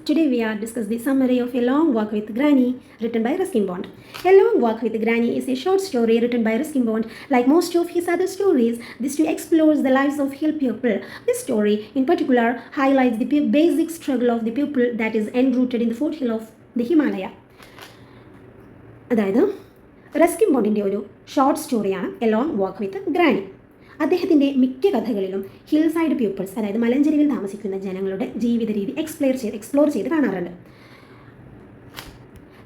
Today we are discussing the summary of A Long Walk with Granny, written by Ruskin Bond. A Long Walk with Granny is a short story written by Ruskin Bond. Like most of his other stories, this too explores the lives of hill people. This story, in particular, highlights the basic struggle of the people that is enrooted in the foothill of the Himalaya. അതായത് Ruskin ബോണ്ടിൻ്റെ ഒരു short സ്റ്റോറിയാണ് a long walk with granny. അദ്ദേഹത്തിൻ്റെ മിക്ക കഥകളിലും hill side people's, അതായത് മലഞ്ചെരിവിൽ താമസിക്കുന്ന ജനങ്ങളുടെ ജീവിത രീതി എക്സ്പ്ലോർ ചെയ്ത് കാണാറുണ്ട്.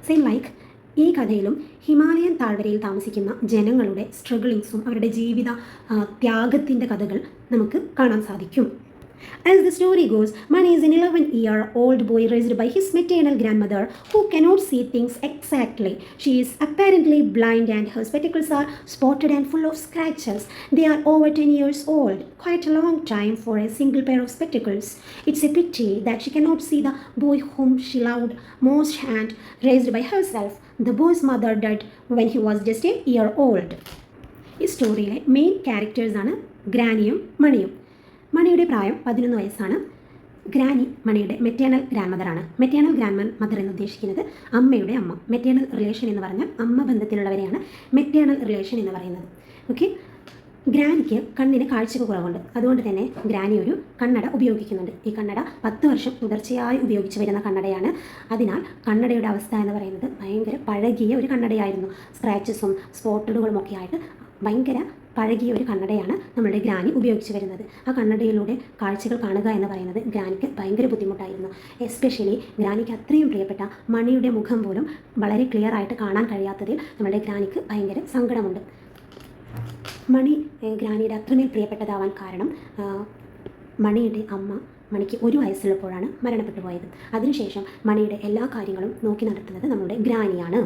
സെയിം ലൈക്ക് ഈ കഥയിലും ഹിമാലയൻ താഴ്വരയിൽ താമസിക്കുന്ന ജനങ്ങളുടെ സ്ട്രഗിളിങ്സും അവരുടെ ജീവിത ത്യാഗത്തിൻ്റെ കഥകൾ നമുക്ക് കാണാൻ സാധിക്കും. As the story goes, Mani is an 11-year-old boy raised by his maternal grandmother who cannot see things exactly. She is apparently blind and her spectacles are spotted and full of scratches. They are over 10 years old, quite a long time for a single pair of spectacles. It's a pity that she cannot see the boy whom she loved most and raised by herself. The boy's mother died when he was just a year old. ഈ സ്റ്റോറിയിലെ main ക്യാരക്ടേഴ്സാണ് ഗ്രാനിയും മണിയും. മണിയുടെ പ്രായം 11 വയസ്സാണ്. Granny മണിയുടെ maternal ഗ്രാൻഡ് മദറാണ്. Maternal grandmother എന്ന് ഉദ്ദേശിക്കുന്നത് അമ്മയുടെ അമ്മ. മെറ്റേണൽ റിലേഷൻ എന്ന് പറഞ്ഞാൽ അമ്മ ബന്ധത്തിലുള്ളവരെയാണ് മെറ്റേണൽ റിലേഷൻ എന്ന് പറയുന്നത്. ഓക്കെ, ഗ്രാനിക്ക് കണ്ണിന് കാഴ്ചക്ക് കുറവുണ്ട്. അതുകൊണ്ട് തന്നെ ഗ്രാനി ഒരു കണ്ണട ഉപയോഗിക്കുന്നുണ്ട്. ഈ കണ്ണട 10 വർഷം തുടർച്ചയായി ഉപയോഗിച്ച് വരുന്ന കണ്ണടയാണ്. അതിനാൽ കണ്ണടയുടെ അവസ്ഥ എന്ന് പറയുന്നത് ഭയങ്കര പഴകിയ ഒരു കണ്ണടയായിരുന്നു. സ്ക്രാച്ചസും സ്പോട്ടഡുകളും ഒക്കെ ആയിട്ട് ഭയങ്കര പഴകിയ ഒരു കണ്ണടയാണ് നമ്മളുടെ ഗ്രാനി ഉപയോഗിച്ച് വരുന്നത്. ആ കണ്ണടയിലൂടെ കാഴ്ചകൾ കാണുക എന്ന് പറയുന്നത് ഗ്രാനിക്ക് ഭയങ്കര ബുദ്ധിമുട്ടായിരുന്നു. എസ്പെഷ്യലി ഗ്രാനിക്ക് അത്രയും പ്രിയപ്പെട്ട മണിയുടെ മുഖം പോലും വളരെ ക്ലിയർ ആയിട്ട് കാണാൻ കഴിയാത്തതിൽ നമ്മളുടെ ഗ്രാനിക്ക് ഭയങ്കര സങ്കടമുണ്ട്. മണി ഗ്രാനിയുടെ അത്രമേൽ പ്രിയപ്പെട്ടതാവാൻ കാരണം മണിയുടെ അമ്മ മണിക്ക് 1 വയസ്സുള്ളപ്പോഴാണ് മരണപ്പെട്ടു പോയത്. അതിനുശേഷം മണിയുടെ എല്ലാ കാര്യങ്ങളും നോക്കി നടത്തുന്നത് നമ്മളുടെ ഗ്രാനിയാണ്.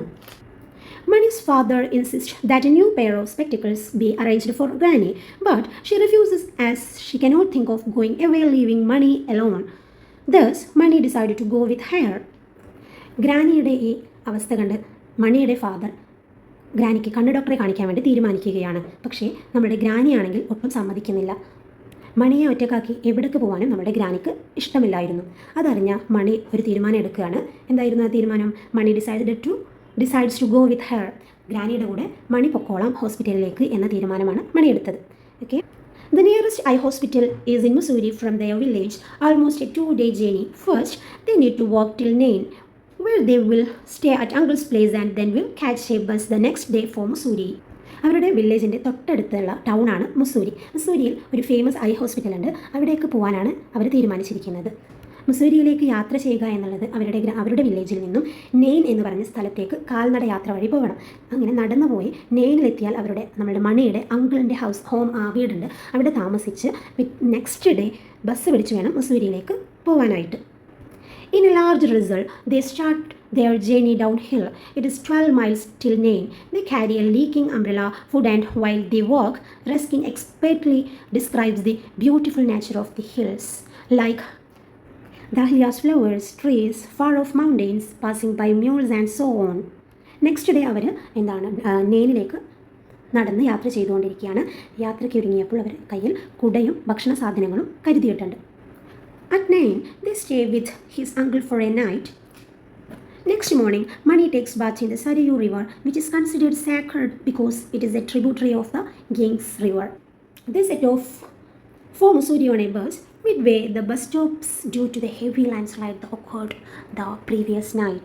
Mani's father insists that a new pair of spectacles be arranged for Granny, but she refuses as she cannot think of going away leaving Mani alone. Thus, Mani decided to go with her. ഗ്രാനിയുടെ ഈ അവസ്ഥ കണ്ട് മണിയുടെ father ഗ്രാനിക്ക് കണ്ണ് ഡോക്ടറെ കാണിക്കാൻ വേണ്ടി തീരുമാനിക്കുകയാണ്. പക്ഷേ നമ്മുടെ ഗ്രാനിയാണെങ്കിൽ ഒട്ടും സമ്മതിക്കുന്നില്ല. മണിയെ ഒറ്റക്കാക്കി എവിടേക്ക് പോകാനും നമ്മുടെ ഗ്രാനിക്ക് ഇഷ്ടമില്ലായിരുന്നു. അതറിഞ്ഞ മണി ഒരു തീരുമാനം എടുക്കുകയാണ്. എന്തായിരുന്നു ആ തീരുമാനം? മണി decides to go with her. ഗ്രാനിയുടെ കൂടെ മണി പൊക്കോളാം ഹോസ്പിറ്റലിലേക്ക് എന്ന തീരുമാനമാണ് മണി എടുത്തത്. Okay, the nearest eye hospital is in Mussoorie from their village, almost a 2-day journey. First, they need to walk till Nain, where they will stay at uncle's place and then will catch a bus the next day for Mussoorie. അവരുടെ വില്ലേജിൻ്റെ തൊട്ടടുത്തുള്ള ടൗണാണ് മുസ്സൂരി. മുസ്സൂരിയിൽ ഒരു famous I ഹോസ്പിറ്റലുണ്ട്. അവിടേക്ക് പോകാനാണ് അവർ തീരുമാനിച്ചിരിക്കുന്നത്. മുസ്സൂരിയിലേക്ക് യാത്ര ചെയ്യുക എന്നുള്ളത് അവരുടെ വില്ലേജിൽ നിന്നും നെയിൻ എന്ന് പറഞ്ഞ സ്ഥലത്തേക്ക് കാൽനട യാത്ര വഴി പോകണം. അങ്ങനെ നടന്നു പോയി നെയിനിലെത്തിയാൽ നമ്മുടെ മണിയുടെ അങ്കിളിൻ്റെ വീടുണ്ട്. അവിടെ താമസിച്ച് നെക്സ്റ്റ് ഡേ ബസ് പിടിച്ച് വേണം മുസ്സൂരിയിലേക്ക് പോകാനായിട്ട്. In a large result, they start their journey downhill. It is 12 miles till Nain. They carry a leaking umbrella, food, and while they walk, Ruskin expertly describes the beautiful nature of the hills, like dahlias, flowers, trees, far-off mountains, passing by mules and so on. Next day അവർ നെയിനിലേക്ക് നടന്ന് യാത്ര ചെയ്തുകൊണ്ടിരിക്കുകയാണ്. യാത്രയ്ക്ക് ഒരുങ്ങിയപ്പോൾ അവർ കയ്യിൽ കുടയും ഭക്ഷണ സാധനങ്ങളും കരുതിയിട്ടുണ്ട്. At Nain, they stay with his uncle for a night. Next morning, Mani takes bath in the Sarayu River, which is considered sacred because it is a tributary of the Ganges River. They set off for Mussoorie on a bus. Midway, the bus stops due to the heavy landslide that occurred the previous night.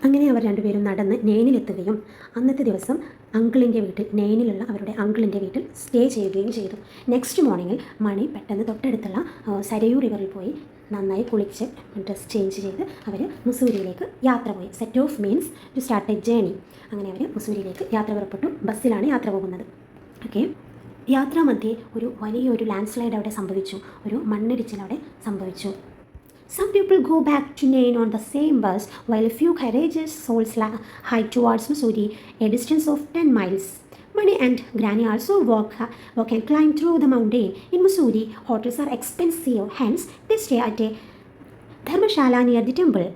അങ്ങനെ അവർ രണ്ടുപേരും നടന്ന് നെയിനിലെത്തുകയും അന്നത്തെ ദിവസം നെയിനിലുള്ള അവരുടെ അങ്കിളിൻ്റെ വീട്ടിൽ stay ചെയ്യുകയും ചെയ്തു. Next മോർണിംഗിൽ മണി പെട്ടെന്ന് തൊട്ടടുത്തുള്ള സരയൂ റിവറിൽ പോയി നന്നായി കുളിച്ച് ഡ്രസ് ചേഞ്ച് ചെയ്ത് അവർ മുസ്സൂരിയിലേക്ക് യാത്ര പോയി. Set off means to start a journey. അങ്ങനെ അവർ മുസ്സൂരിയിലേക്ക് യാത്ര പുറപ്പെട്ടു. ബസ്സിലാണ് യാത്ര പോകുന്നത്. ഓക്കെ, യാത്രാമധ്യേ വലിയൊരു ലാൻഡ് സ്ലൈഡ് അവിടെ സംഭവിച്ചു. ഒരു മണ്ണിടിച്ചിൽ അവിടെ സംഭവിച്ചു. Some people go back to Nain on the same bus, while a few courageous souls hike towards Mussoorie, a distance of 10 miles. Mani and Granny also walk and climb through the mountain. In Mussoorie, hotels are expensive, hence they stay at a dharmashala near the temple.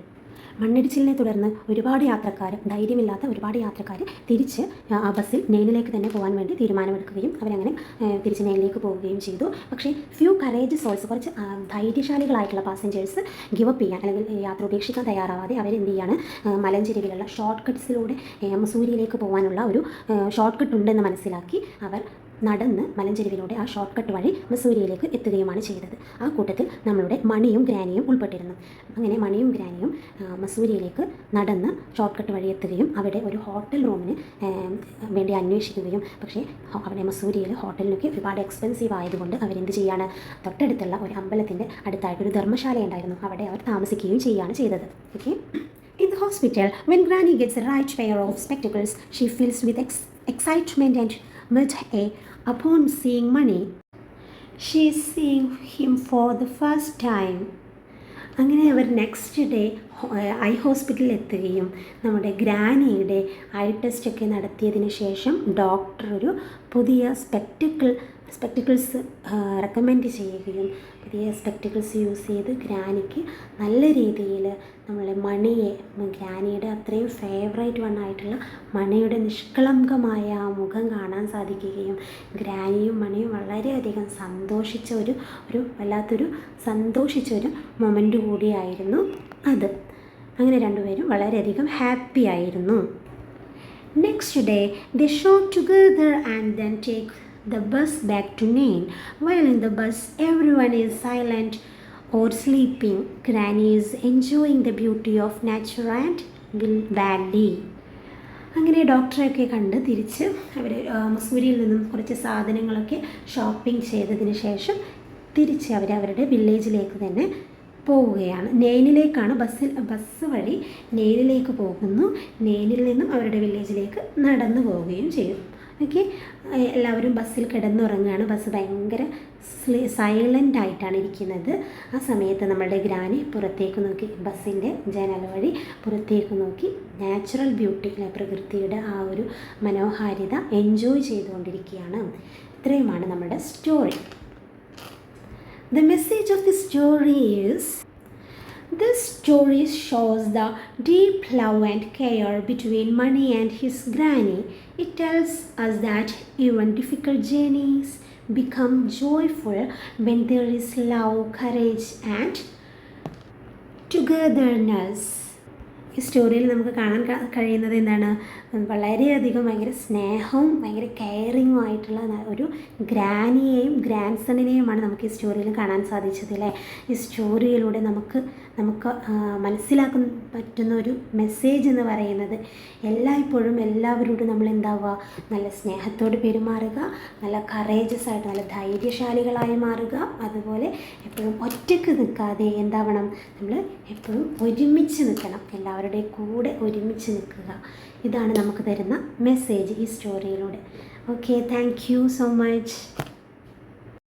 മണ്ണിടിച്ചിലിനെ തുടർന്ന് ഒരുപാട് യാത്രക്കാർ, ധൈര്യമില്ലാത്ത ഒരുപാട് യാത്രക്കാർ തിരിച്ച് ആ ബസ്സിൽ നെയിനിലേക്ക് തന്നെ പോകാൻ വേണ്ടി തീരുമാനമെടുക്കുകയും അവരങ്ങനെ തിരിച്ച് നെയിനിലേക്ക് പോവുകയും ചെയ്തു. പക്ഷേ ഫ്യൂ കറേജ് സോൾസ്, കുറച്ച് ധൈര്യശാലികളായിട്ടുള്ള പാസഞ്ചേഴ്സ് ഗിവപ്പ് ചെയ്യാൻ അല്ലെങ്കിൽ യാത്ര ഉപേക്ഷിക്കാൻ തയ്യാറാവാതെ അവരെന്ത് ചെയ്യാണ്, മലഞ്ചെരിവിലുള്ള ഷോർട്ട് കട്ട്സിലൂടെ മസൂരിയിലേക്ക് പോകാനുള്ള ഒരു ഷോർട്ട് കട്ട് ഉണ്ടെന്ന് മനസ്സിലാക്കി അവർ നടന്ന് മലഞ്ചെരിവിലൂടെ ആ ഷോർട്ട് കട്ട് വഴി മസൂരിയിലേക്ക് എത്തുകയുമാണ് ചെയ്തത്. ആ കൂട്ടത്തിൽ നമ്മളുടെ മണിയും ഗ്രാനിയും ഉൾപ്പെട്ടിരുന്നു. അങ്ങനെ മണിയും ഗ്രാനിയും മസൂരിയിലേക്ക് നടന്ന് ഷോർട്ട് കട്ട് വഴി എത്തുകയും അവിടെ ഒരു ഹോട്ടൽ റൂമിന് വേണ്ടി അന്വേഷിക്കുകയും, പക്ഷേ അവിടെ മസൂരിയിൽ ഹോട്ടലിനൊക്കെ ഒരുപാട് എക്സ്പെൻസീവ് ആയതുകൊണ്ട് അവരെന്ത് ചെയ്യാണ്, തൊട്ടടുത്തുള്ള ഒരു അമ്പലത്തിൻ്റെ അടുത്തായിട്ടൊരു ധർമ്മശാല ഉണ്ടായിരുന്നു, അവിടെ അവർ താമസിക്കുകയും ചെയ്യുകയാണ് ചെയ്തത്. Okay. In the hospital, when Granny gets the right pair of spectacles, she feels with excitement and mid-air upon seeing Mani. She is seeing him for the first time. അങ്ങനെ അവർ നെക്സ്റ്റ് ഡേ ഐ ഹോസ്പിറ്റലിൽ എത്തുകയും നമ്മുടെ ഗ്രാനിയുടെ I ടെസ്റ്റൊക്കെ നടത്തിയതിന് ശേഷം doctor ഒരു പുതിയ spectacles recommend ചെയ്യുകയും പുതിയ സ്പെക്ടിക്കിൾസ് യൂസ് ചെയ്ത് ഗ്രാനിക്ക് നല്ല രീതിയിൽ നമ്മളെ മണിയെ, ഗ്രാനിയുടെ അത്രയും ഫേവറേറ്റ് വണ്ണായിട്ടുള്ള മണിയുടെ നിഷ്കളങ്കമായ ആ മുഖം കാണാൻ സാധിക്കുകയും ഗ്രാനിയും മണിയും വളരെയധികം സന്തോഷിച്ച വല്ലാത്തൊരു മൊമെൻ്റ് കൂടിയായിരുന്നു അത്. അങ്ങനെ രണ്ടുപേരും വളരെയധികം ഹാപ്പി ആയിരുന്നു. Next day they show together and then take the bus back to Nain. While in the bus, everyone is silent or sleeping. Granny is enjoying the beauty of nature and valley. അങ്ങനെ ഡോക്ടറെയൊക്കെ കണ്ട് തിരിച്ച് അവർ മസൂരിയിൽ നിന്നും കുറച്ച് സാധനങ്ങളൊക്കെ shopping ചെയ്തതിന് ശേഷം തിരിച്ച് അവരുടെ വില്ലേജിലേക്ക് തന്നെ പോവുകയാണ്. നെയിനിലേക്കാണ് ബസ് വഴി നെയിനിലേക്ക് പോകുന്നു. നെയിനിൽ നിന്നും അവരുടെ വില്ലേജിലേക്ക് നടന്നു പോവുകയും ചെയ്യും. ഓക്കെ. എല്ലാവരും ബസ്സിൽ കിടന്നുറങ്ങുകയാണ്. ബസ് ഭയങ്കര സൈലൻ്റ് ആയിട്ടാണ് ഇരിക്കുന്നത്. ആ സമയത്ത് നമ്മളുടെ ഗ്രാനി പുറത്തേക്ക് നോക്കി, ബസ്സിൻ്റെ ജനൽ വഴി പുറത്തേക്ക് നോക്കി നാച്ചുറൽ ബ്യൂട്ടി, പ്രകൃതിയുടെ ആ ഒരു മനോഹാരിത എൻജോയ് ചെയ്തുകൊണ്ടിരിക്കുകയാണ്. ഇത്രയുമാണ് നമ്മുടെ story. The message of the story is, this story shows the deep love and care between Mani and his granny. It tells us that even difficult journeys become joyful when there is love, courage and togetherness. ഈ സ്റ്റോറിയിൽ നമുക്ക് കാണാൻ കഴിയുന്നത് എന്താണ്, വളരെയധികം ഭയങ്കര സ്നേഹവും ഭയങ്കര കെയറിങ്ങും ആയിട്ടുള്ള ഒരു ഗ്രാനിയെയും ഗ്രാൻഡ് സണ്ണിനെയുമാണ് നമുക്ക് ഈ സ്റ്റോറിയിൽ കാണാൻ സാധിച്ചത് അല്ലേ. ഈ സ്റ്റോറിയിലൂടെ നമുക്ക് മനസ്സിലാക്കാൻ പറ്റുന്ന ഒരു മെസ്സേജ് എന്ന് പറയുന്നത്, എല്ലായ്പ്പോഴും എല്ലാവരോടും നമ്മൾ എന്താവുക, നല്ല സ്നേഹത്തോട് പെരുമാറുക, നല്ല കറേജസ് ആയിട്ട് നല്ല ധൈര്യശാലികളായി മാറുക. അതുപോലെ എപ്പോഴും ഒറ്റയ്ക്ക് നിൽക്കാതെ എന്താവണം, നമ്മൾ എപ്പോഴും ഒരുമിച്ച് നിൽക്കണം, എല്ലാവരുടെയും കൂടെ ഒരുമിച്ച് നിൽക്കുക. ഇതാണ് നമുക്ക് തരുന്ന മെസ്സേജ് ഈ സ്റ്റോറിയിലൂടെ. Okay, thank you so much.